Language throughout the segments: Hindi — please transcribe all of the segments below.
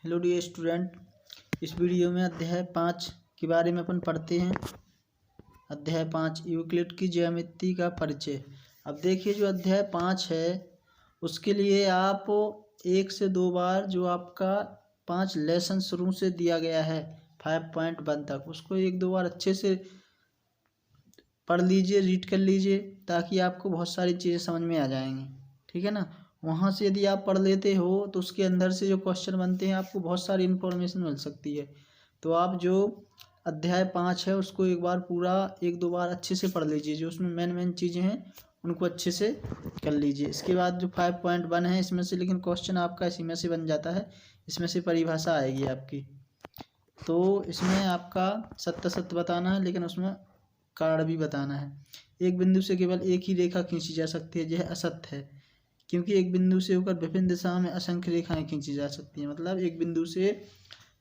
हेलो डियर स्टूडेंट, इस वीडियो में अध्याय 5 के बारे में अपन पढ़ते हैं। अध्याय 5 यूक्लिड की ज्यामिति का परिचय। अब देखिए, जो अध्याय 5 है उसके लिए आप 1 से 2 बार जो आपका 5 लेसन शुरू से दिया गया है 5.1 तक, उसको 1-2 बार अच्छे से पढ़ लीजिए, रीड कर लीजिए, ताकि आपको बहुत सारी चीज़ें समझ में आ जाएंगी। ठीक है ना। वहाँ से यदि आप पढ़ लेते हो तो उसके अंदर से जो क्वेश्चन बनते हैं आपको बहुत सारी इन्फॉर्मेशन मिल सकती है। तो आप जो अध्याय 5 है उसको एक बार पूरा 1-2 बार अच्छे से पढ़ लीजिए, जो उसमें मेन चीज़ें हैं उनको अच्छे से कर लीजिए। इसके बाद जो 5.1 है इसमें से, लेकिन क्वेश्चन आपका इसी में से बन जाता है, इसमें से परिभाषा आएगी आपकी। तो इसमें आपका सत्य सत्य बताना है, लेकिन उसमें कारण भी बताना है। एक बिंदु से केवल एक ही रेखा खींची जा सकती है, यह असत्य है, क्योंकि एक बिंदु से होकर विभिन्न दिशाओं में असंख्य रेखाएं खींची जा सकती हैं। मतलब एक बिंदु से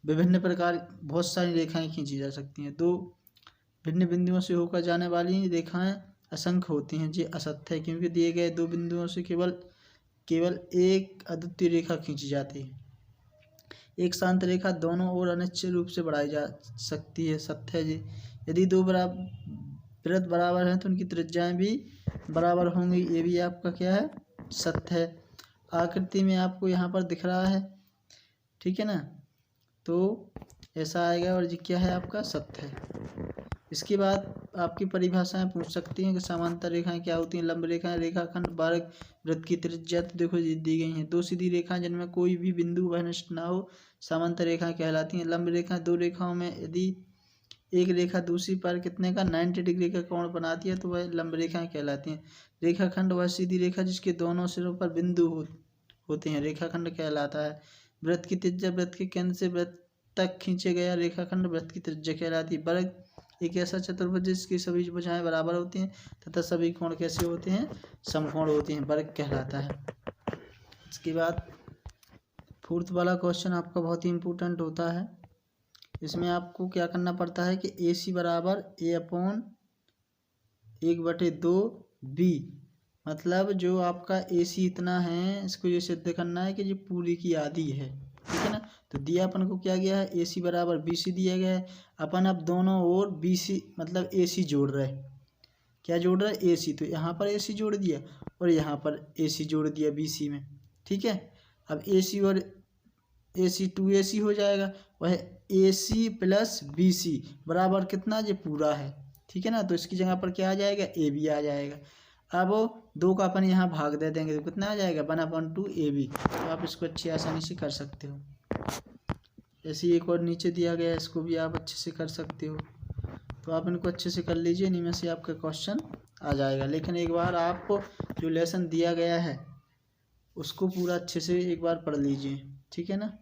विभिन्न प्रकार बहुत सारी रेखाएं खींची जा सकती हैं। 2 भिन्न बिंदुओं से होकर जाने वाली रेखाएं असंख्य होती हैं, ये असत्य है, क्योंकि दिए गए 2 बिंदुओं से केवल एक अद्वितीय रेखा खींची जाती है। एक शांत रेखा दोनों ओर अनिश्चित रूप से बढ़ाई जा सकती है, सत्य है जी। यदि 2 वृत्त बराबर हैं तो उनकी त्रिज्याएं भी बराबर होंगी, ये भी आपका क्या है, सत्य है। आकृति में आपको यहाँ पर दिख रहा है, ठीक है ना, तो ऐसा आएगा, और ये क्या है आपका, सत्य है। इसके बाद आपकी परिभाषाएं पूछ सकती हैं कि समांतर रेखाएं क्या होती हैं। लंब रेखाएं, रेखाखंड, वर्ग, वृत्त की त्रिज्या तो देखो दी गई हैं। 2 सीधी रेखाएं जिनमें कोई भी बिंदु वहनिष्ठ ना हो समांतर रेखाएं कहलाती हैं। लंब रेखाएं 2 रेखाओं में यदि एक रेखा दूसरी पर कितने का 90 डिग्री का कोण बनाती है तो वह लंब रेखाएं कहलाती हैं। रेखाखंड वह सीधी रेखा जिसके दोनों सिरों पर बिंदु होते हैं, रेखाखंड कहलाता है। वृत्त की त्रिज्या वृत्त के केंद्र से वृत्त तक खींचे गया रेखाखंड वृत्त की त्रिज्या कहलाती है। वर्ग एक ऐसा चतुर्भुज जिसकी सभी भुजाएं बराबर होती हैं तथा सभी कोण कैसे होते हैं, समकोण होते हैं, वर्ग कहलाता है। इसके बाद 4th वाला क्वेश्चन आपका बहुत ही इम्पोर्टेंट होता है। इसमें आपको क्या करना पड़ता है कि AC बराबर A/1/2B, मतलब जो आपका AC इतना है, इसको ये सिद्ध करना है कि ये पूरी की आधी है, ठीक है ना। तो दिया अपन को क्या गया है, AC बराबर BC दिया गया है। अपन अब दोनों ओर BC मतलब AC जोड़ रहे हैं। क्या जोड़ रहा है, AC, तो यहाँ पर AC जोड़ दिया और यहाँ पर AC जोड़ दिया BC में, ठीक है। अब AC और AC 2AC हो जाएगा, वह AC + BC बराबर कितना, ये पूरा है, ठीक है ना। तो इसकी जगह पर क्या आ जाएगा, AB आ जाएगा। अब 2 का अपन यहाँ भाग दे देंगे तो कितना आ जाएगा, 1/2 AB। तो आप इसको अच्छी आसानी से कर सकते हो। ऐसे एक और नीचे दिया गया है, इसको भी आप अच्छे से कर सकते हो। तो आप इनको अच्छे से कर लीजिए, इन्हीं में से आपका क्वेश्चन आ जाएगा। लेकिन एक बार आपको जो लेसन दिया गया है उसको पूरा अच्छे से एक बार पढ़ लीजिए, ठीक है ना।